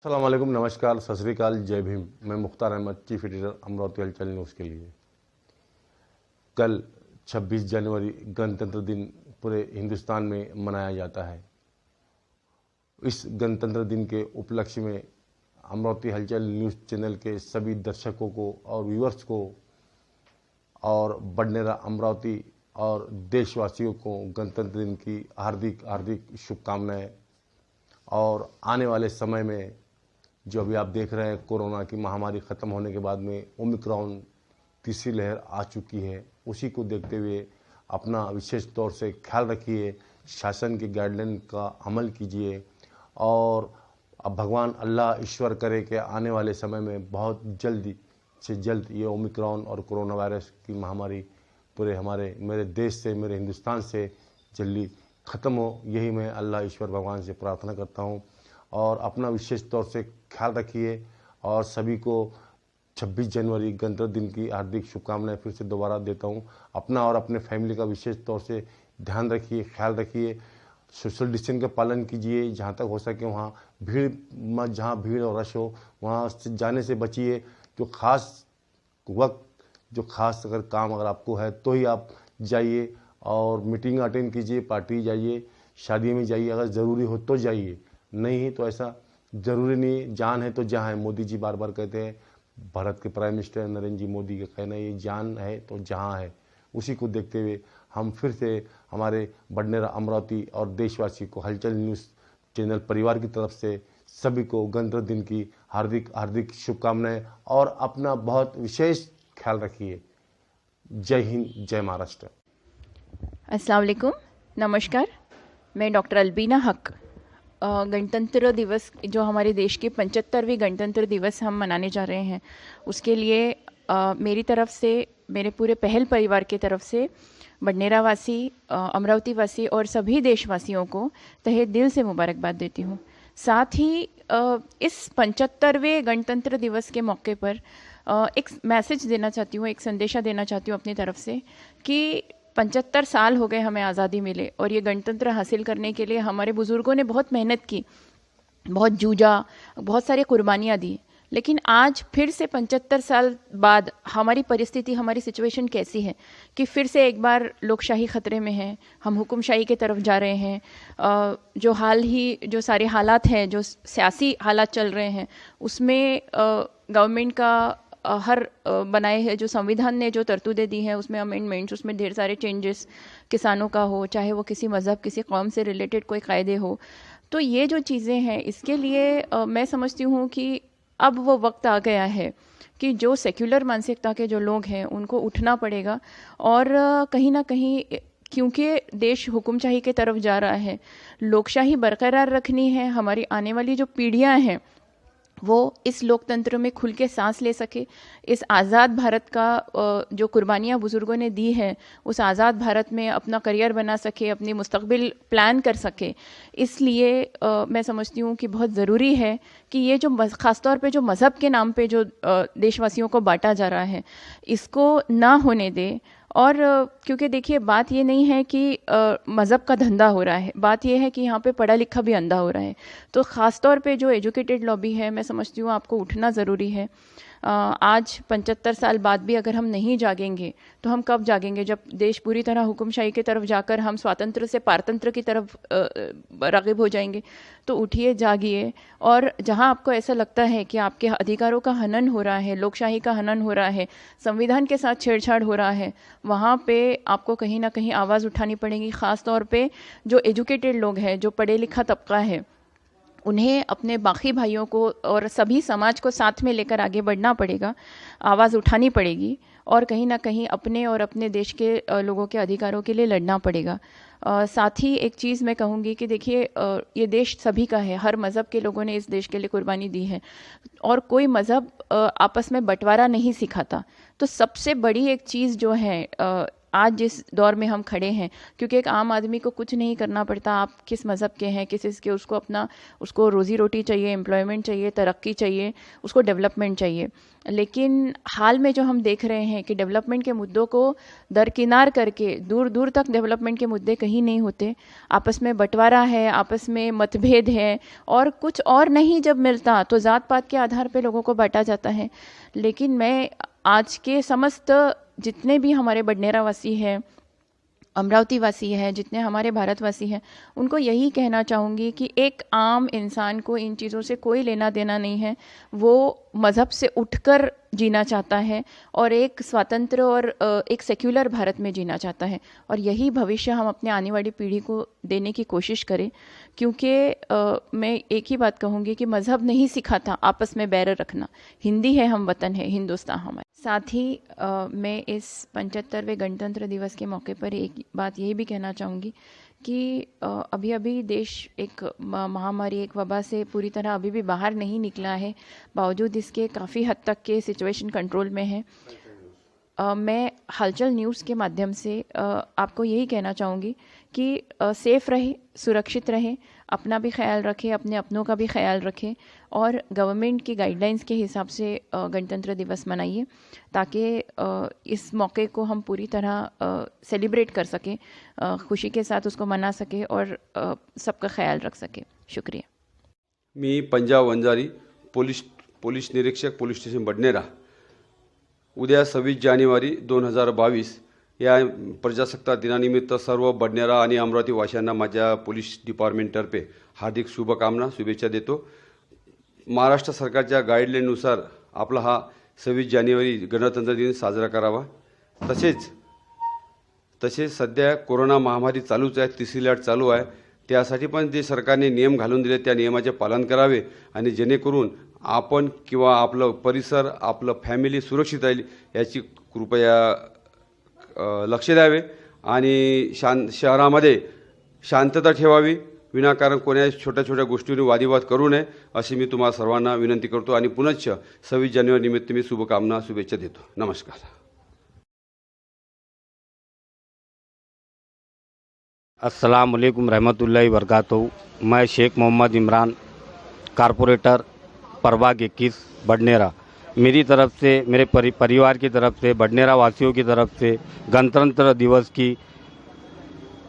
अस्सलाम वालेकुम, नमस्कार, सत श्री अकाल, जय भीम। मैं मुख्तार अहमद, चीफ एडिटर अमरावती हलचल न्यूज़ के लिए। कल 26 जनवरी गणतंत्र दिन पूरे हिंदुस्तान में मनाया जाता है। इस गणतंत्र दिन के उपलक्ष्य में अमरावती हलचल न्यूज़ चैनल के सभी दर्शकों को और व्यूअर्स को और बडनेरा अमरावती और देशवासियों को गणतंत्र दिन की हार्दिक हार्दिक शुभकामनाएं। और आने वाले समय में जो अभी आप देख रहे हैं, कोरोना की महामारी ख़त्म होने के बाद में ओमिक्रॉन तीसरी लहर आ चुकी है। उसी को देखते हुए अपना विशेष तौर से ख्याल रखिए, शासन की गाइडलाइन का अमल कीजिए और अब भगवान अल्लाह ईश्वर करे कि आने वाले समय में बहुत जल्दी से जल्द ये ओमिक्रॉन और कोरोना वायरस की महामारी पूरे मेरे देश से, मेरे हिंदुस्तान से जल्दी ख़त्म हो। यही मैं अल्लाह ईश्वर भगवान से प्रार्थना करता हूँ। और अपना विशेष तौर से ख्याल रखिए और सभी को 26 जनवरी गणतंत्र दिन की हार्दिक शुभकामनाएं फिर से दोबारा देता हूं। अपना और अपने फैमिली का विशेष तौर से ध्यान रखिए, ख्याल रखिए, सोशल डिस्टेंस का पालन कीजिए, जहां तक हो सके वहां जहां भीड़ और रश हो वहां से जाने से बचिए। जो खास वक्त, जो खास अगर काम अगर आपको है तो ही आप जाइए और मीटिंग अटेंड कीजिए, पार्टी जाइए, शादी में जाइए, अगर ज़रूरी हो तो जाइए, नहीं तो ऐसा ज़रूरी नहीं। जान है तो जहाँ है, मोदी जी बार बार कहते हैं। भारत के प्राइम मिनिस्टर नरेंद्र जी मोदी का कहना है, ये जान है तो जहाँ है। उसी को देखते हुए हम फिर से हमारे बडनेरा अमरावती और देशवासी को हलचल न्यूज़ चैनल परिवार की तरफ से सभी को गणतंत्र दिन की हार्दिक हार्दिक शुभकामनाएं और अपना बहुत विशेष ख्याल रखिए। जय हिंद, जय महाराष्ट्र। अस्सलाम वालेकुम, नमस्कार। मैं डॉक्टर अलबीना हक। गणतंत्र दिवस जो हमारे देश के 75वें गणतंत्र दिवस हम मनाने जा रहे हैं, उसके लिए मेरी तरफ से, मेरे पूरे पहल परिवार की तरफ से बडनेरा वासी, अमरावती वासी और सभी देशवासियों को तहे दिल से मुबारकबाद देती हूँ। साथ ही इस 75वें गणतंत्र दिवस के मौके पर एक मैसेज देना चाहती हूँ, एक संदेशा देना चाहती हूँ अपनी तरफ से कि 75 साल हो गए हमें आज़ादी मिले और ये गणतंत्र हासिल करने के लिए हमारे बुज़ुर्गों ने बहुत मेहनत की, बहुत जूझा, बहुत सारी कुर्बानियाँ दी। लेकिन आज फिर से 75 साल बाद हमारी परिस्थिति, हमारी सिचुएशन कैसी है कि फिर से एक बार लोकशाही ख़तरे में है, हम हुकुमशाही की तरफ जा रहे हैं। जो सारे हालात हैं, जो सियासी हालात चल रहे हैं, उसमें गवर्नमेंट का हर बनाए हैं, जो संविधान ने जो तरतूदें दी हैं उसमें अमेंडमेंट्स, उसमें ढेर सारे चेंजेस, किसानों का हो, चाहे वो किसी मज़हब, किसी कौम से रिलेटेड कोई कायदे हो, तो ये जो चीज़ें हैं इसके लिए मैं समझती हूँ कि अब वो वक्त आ गया है कि जो सेक्युलर मानसिकता के जो लोग हैं उनको उठना पड़ेगा और कहीं ना कहीं, क्योंकि देश हुकुमशाही की तरफ जा रहा है, लोकशाही बरकरार रखनी है। हमारी आने वाली जो पीढ़ियाँ हैं वो इस लोकतंत्र में खुल के सांस ले सके, इस आज़ाद भारत का जो कुर्बानियाँ बुज़ुर्गों ने दी है उस आज़ाद भारत में अपना करियर बना सके, अपनी मुस्तकबिल प्लान कर सके। इसलिए मैं समझती हूँ कि बहुत ज़रूरी है कि ये जो ख़ासतौर पे जो मज़हब के नाम पे जो देशवासियों को बांटा जा रहा है, इसको ना होने दे। और क्योंकि देखिए, बात ये नहीं है कि मज़हब का धंधा हो रहा है, बात ये है कि यहाँ पे पढ़ा लिखा भी अंधा हो रहा है। तो ख़ास तौर पे जो एजुकेटेड लॉबी है, मैं समझती हूँ आपको उठना ज़रूरी है। आज 75 साल बाद भी अगर हम नहीं जागेंगे तो हम कब जागेंगे, जब देश पूरी तरह हुकुमशाही की तरफ जाकर हम स्वातंत्र से पारतंत्र की तरफ राग़िब हो जाएंगे। तो उठिए, जागिए, और जहां आपको ऐसा लगता है कि आपके अधिकारों का हनन हो रहा है, लोकशाही का हनन हो रहा है, संविधान के साथ छेड़छाड़ हो रहा है, वहाँ पे आपको कहीं ना कहीं आवाज़ उठानी पड़ेगी। ख़ास तौर पे जो एजुकेटेड लोग हैं, जो पढ़े लिखा तबका है, उन्हें अपने बाकी भाइयों को और सभी समाज को साथ में लेकर आगे बढ़ना पड़ेगा, आवाज़ उठानी पड़ेगी और कहीं ना कहीं अपने और अपने देश के लोगों के अधिकारों के लिए लड़ना पड़ेगा। साथ ही एक चीज़ मैं कहूँगी कि देखिए, ये देश सभी का है, हर मज़हब के लोगों ने इस देश के लिए कुर्बानी दी है और कोई मज़हब आपस में बंटवारा नहीं सिखाता। तो सबसे बड़ी एक चीज़ जो है आज जिस दौर में हम खड़े हैं, क्योंकि एक आम आदमी को कुछ नहीं करना पड़ता, आप किस मज़हब के हैं, किस इसके, उसको रोज़ी रोटी चाहिए, एम्प्लॉयमेंट चाहिए, तरक्की चाहिए, उसको डेवलपमेंट चाहिए। लेकिन हाल में जो हम देख रहे हैं कि डेवलपमेंट के मुद्दों को दरकिनार करके दूर दूर तक डेवलपमेंट के मुद्दे कहीं नहीं होते, आपस में बंटवारा है, आपस में मतभेद है, और कुछ और नहीं जब मिलता तो ज़ात पात के आधार पे लोगों को बांटा जाता है। लेकिन मैं आज के समस्त जितने भी हमारे बडनेरा वासी हैं, अमरावती वासी है, जितने हमारे भारतवासी हैं, उनको यही कहना चाहूँगी कि एक आम इंसान को इन चीज़ों से कोई लेना देना नहीं है। वो मज़हब से उठकर जीना चाहता है और एक स्वतंत्र और एक सेक्युलर भारत में जीना चाहता है, और यही भविष्य हम अपने आने वाली पीढ़ी को देने की कोशिश करें। क्योंकि मैं एक ही बात कहूँगी कि मज़हब नहीं सिखाता आपस में बैर रखना। हिंदी है हम वतन है, हिंदुस्तान हमारा। साथ ही मैं इस 75वें गणतंत्र दिवस के मौके पर एक बात यही भी कहना चाहूँगी कि अभी अभी देश एक महामारी, एक वबा से पूरी तरह अभी भी बाहर नहीं निकला है, बावजूद इसके काफ़ी हद तक के सिचुएशन कंट्रोल में है। मैं हलचल न्यूज़ के माध्यम से आपको यही कहना चाहूँगी कि सेफ़ रहे, सुरक्षित रहे, अपना भी ख्याल रखें, अपने अपनों का भी ख्याल रखें, और गवर्नमेंट की गाइडलाइंस के हिसाब से गणतंत्र दिवस मनाइए, ताकि इस मौके को हम पूरी तरह सेलिब्रेट कर सकें, खुशी के साथ उसको मना सकें और सबका ख्याल रख सकें। शुक्रिया। मी पंजाब वंजारी, पोलीस निरीक्षक, पोलीस स्टेशन बडनेरा। उद्या 26 जानेवारी 2022 या प्रजासत्ताक दिनानिमित्त सर्व बडनेरा आणि अमरावती वासियांना माझ्या पोलीस डिपार्टमेंटतर्फे हार्दिक शुभकामना, शुभेच्छा देतो। महाराष्ट्र सरकारच्या गाईडलाईननुसार आपला हा 26 जानेवारी गणतंत्र दिन साजरा करावा। तसेच सध्या कोरोना महामारी चालूच आहे, तिसरी लाट चालू आहे, त्यासाठी पण जे सरकारने नियम घालून दिले त्या नियमाचे पालन करावे, आणि जेणेकरून आपण किंवा आपलं परिसर, आपलं फॅमिली सुरक्षित राहील याची कृपया लक्ष द्यावे, आणि शहरामध्ये शांतता ठेवावी, विनाकारण कोणत्याही छोट्या छोट्या गोष्टींवर वादविवाद करू नये अशी मी तुम्हाला सर्वांना विनंती करतो, आणि पुनश्च 26 जानेवारी निमित्त मी शुभकामना, शुभेच्छा देतो। नमस्कार। अस्सलाम वालेकुम रहमतुल्लाहि वबरकातुहू। मैं शेख मोहम्मद इमरान, कारपोरेटर प्रभाग 21 बडनेरा। मेरी तरफ से, मेरे परिवार की तरफ से, बडनेरा वासियों की तरफ से गणतंत्र दिवस की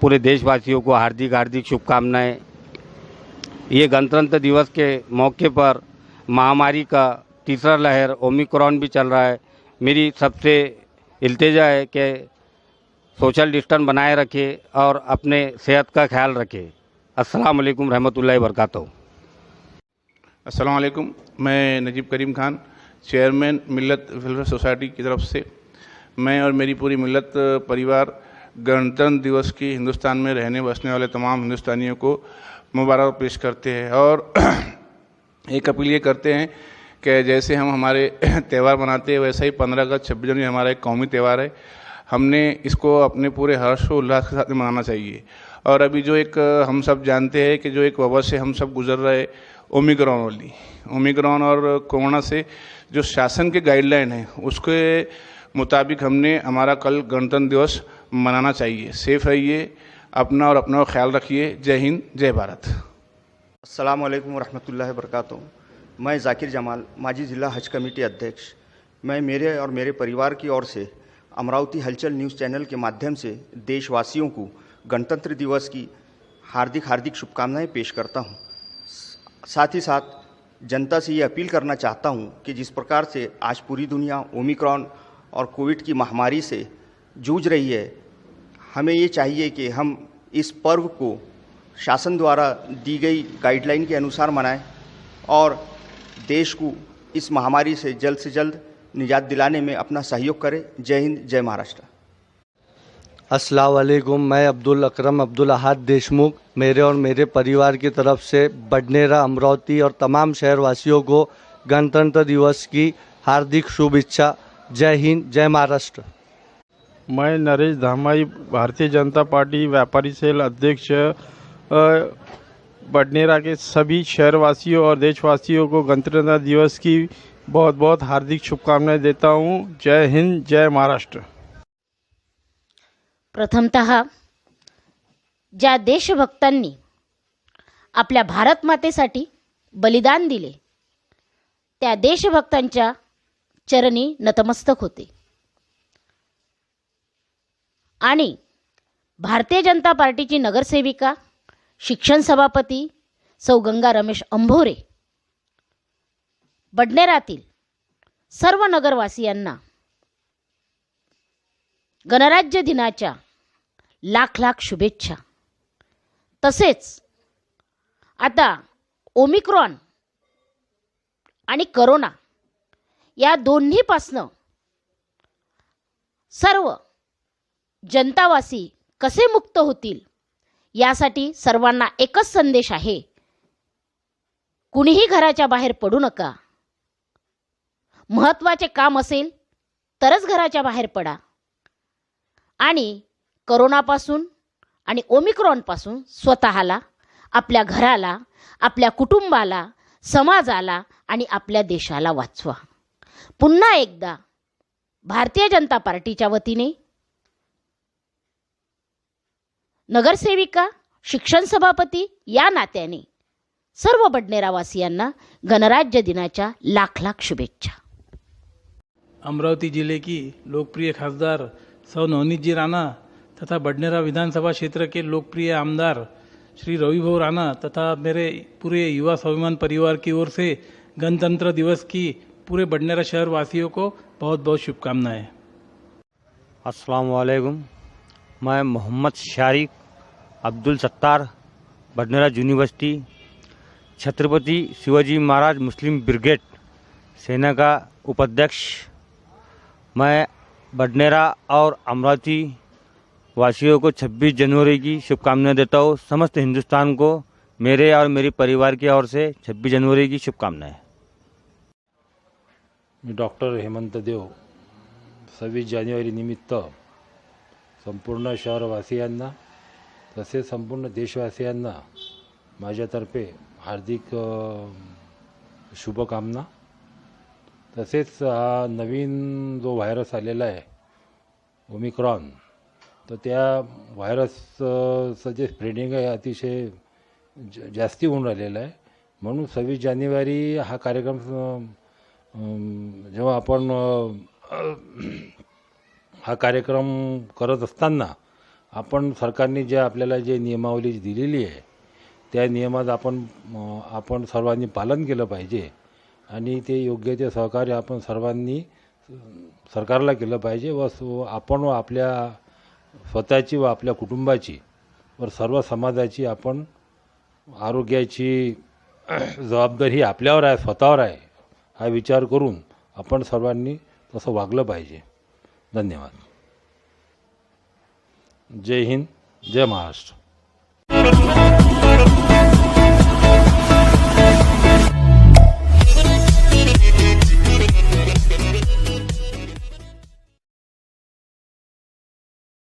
पूरे देशवासियों को हार्दिक हार्दिक शुभकामनाएं। ये गणतंत्र दिवस के मौके पर महामारी का तीसरा लहर ओमिक्रॉन भी चल रहा है। मेरी सबसे इल्तिजा है कि सोशल डिस्टेंस बनाए रखें और अपने सेहत का ख्याल रखें। अस्सलाम वालेकुम रहमतुल्लाहि वबरकातुहू। अस्सलाम वालेकुम। मैं नजीब करीम खान, चेयरमैन मिल्लत वेलफेयर सोसाइटी की तरफ से मैं और मेरी पूरी मिल्लत परिवार गणतंत्र दिवस की हिंदुस्तान में रहने बसने वाले तमाम हिंदुस्तानियों को मुबारक पेश करते हैं, और एक अपील ये करते हैं कि जैसे हम हमारे त्यौहार मनाते हैं वैसा ही 15 अगस्त 26 जनवरी हमारा एक कौमी त्यौहार है। हमने इसको अपने पूरे हर्ष और उल्लास के साथ मनाना चाहिए। और अभी जो एक हम सब जानते हैं कि जो एक वबा से हम सब गुजर रहे, ओमिक्रॉन और कोरोना से, जो शासन के गाइडलाइन है उसके मुताबिक हमने हमारा कल गणतंत्र दिवस मनाना चाहिए। सेफ रहिए, अपना और अपना ख्याल रखिए। जय हिंद, जय भारत। अस्सलाम वालेकुम रहमतुल्लाहि वबरकातुहू। मैं ज़ाकिर जमाल, माजी ज़िला हज कमेटी अध्यक्ष। मैं मेरे और मेरे परिवार की ओर से अमरावती हलचल न्यूज़ चैनल के माध्यम से देशवासियों को गणतंत्र दिवस की हार्दिक हार्दिक शुभकामनाएं पेश करता हूं। साथ ही साथ जनता से ये अपील करना चाहता हूं कि जिस प्रकार से आज पूरी दुनिया ओमिक्रॉन और कोविड की महामारी से जूझ रही है, हमें ये चाहिए कि हम इस पर्व को शासन द्वारा दी गई गाइडलाइन के अनुसार मनाएं और देश को इस महामारी से जल्द निजात दिलाने में अपना सहयोग करें। जय हिंद, जय महाराष्ट्र। अस्सलाम वालेकुम। मैं अब्दुल अकरम अब्दुल अहाद देशमुख, मेरे और मेरे परिवार की तरफ से बडनेरा, अमरावती और तमाम शहरवासियों को गणतंत्र दिवस की हार्दिक शुभेच्छा। जय हिंद, जय महाराष्ट्र। मैं नरेश धामाई, भारतीय जनता पार्टी व्यापारी सेल अध्यक्ष, बडनेरा के सभी शहरवासियों और देशवासियों को गणतंत्र दिवस की बहुत बहुत हार्दिक शुभकामनाएं देता हूं। जय हिंद, जय महाराष्ट्र। प्रथमतः ज्या देशभक्तांनी आपल्या भारत मातेसाठी बलिदान दिले त्या देशभक्तांच्या चरणी नतमस्तक होते आणि भारतीय जनता पार्टीची नगरसेविका शिक्षण सभापती सौ गंगा रमेश अंभोरे बडनेरातील सर्व नगरवासियांना गणराज्य दिनाच्या लाख लाख शुभेच्छा. तसेच आता ओमिक्रॉन आणि करोना या दोन्हीपासनं सर्व जनतावासी कसे मुक्त होतील यासाठी सर्वांना एकच संदेश आहे. कुणीही घराच्या बाहेर पडू नका. महत्त्वाचे काम असेल तरच घराच्या बाहेर पडा आणि करोनापासून आणि ओमिक्रॉनपासून स्वतःला, आपल्या घराला, आपल्या कुटुंबाला, समाजाला आणि आपल्या देशाला वाचवा. पुन्हा एकदा भारतीय जनता पार्टीच्या वतीने नगरसेविका, शिक्षण सभापती या नात्याने सर्व बडनेरावासियांना गणराज्य दिनाच्या लाख लाख शुभेच्छा. अमरावती जिले की लोकप्रिय खासदार सौ नवनीत जी राणा तथा बडनेरा विधानसभा क्षेत्र के लोकप्रिय आमदार श्री रविभाऊ राणा तथा मेरे पूरे युवा स्वाभिमान परिवार की ओर से गणतंत्र दिवस की पूरे बडनेरा शहर वासियों को बहुत बहुत शुभकामनाएं. अस्सलाम वालेकुम. मैं मोहम्मद शारिक अब्दुल सत्तार, बडनेरा यूनिवर्सिटी, छत्रपति शिवाजी महाराज मुस्लिम ब्रिगेड सेना का उपाध्यक्ष. मैं बडनेरा और अमरावती वासियों को 26 जनवरी की शुभकामनाएं देता हूँ. समस्त हिंदुस्तान को मेरे और मेरे परिवार की ओर से 26 जनवरी की शुभकामनाएं. मी डॉक्टर हेमंत देव 26 जानेवारी निमित्त संपूर्ण शहरवासियांना तसेच संपूर्ण देशवासियांना माझ्यातर्फे हार्दिक शुभकामना. तसेच हा नवीन जो व्हायरस आलेला आहे ओमिक्रॉन, तर त्या व्हायरसचं जे स्प्रेडिंग आहे अतिशय जास्ती होऊन राहिलेलं आहे. म्हणून 26 जानेवारी हा कार्यक्रम जेव्हा आपण हा कार्यक्रम करत असताना आपण सरकारने जे आपल्याला जे नियमावली दिलेली आहे त्या नियमात आपण सर्वांनी पालन केलं पाहिजे आणि ते योग्य ते सहकार्य आपण सर्वांनी सरकारला केलं पाहिजे व आपण आपल्या स्वतःची व आपल्या कुटुंबाची व सर्व समाजाची आपण आरोग्याची जबाबदारी आपल्यावर आहे, स्वतःवर आहे हा विचार करून आपण सर्वांनी तसं वागलं पाहिजे. धन्यवाद. जय हिंद, जय महाराष्ट्र.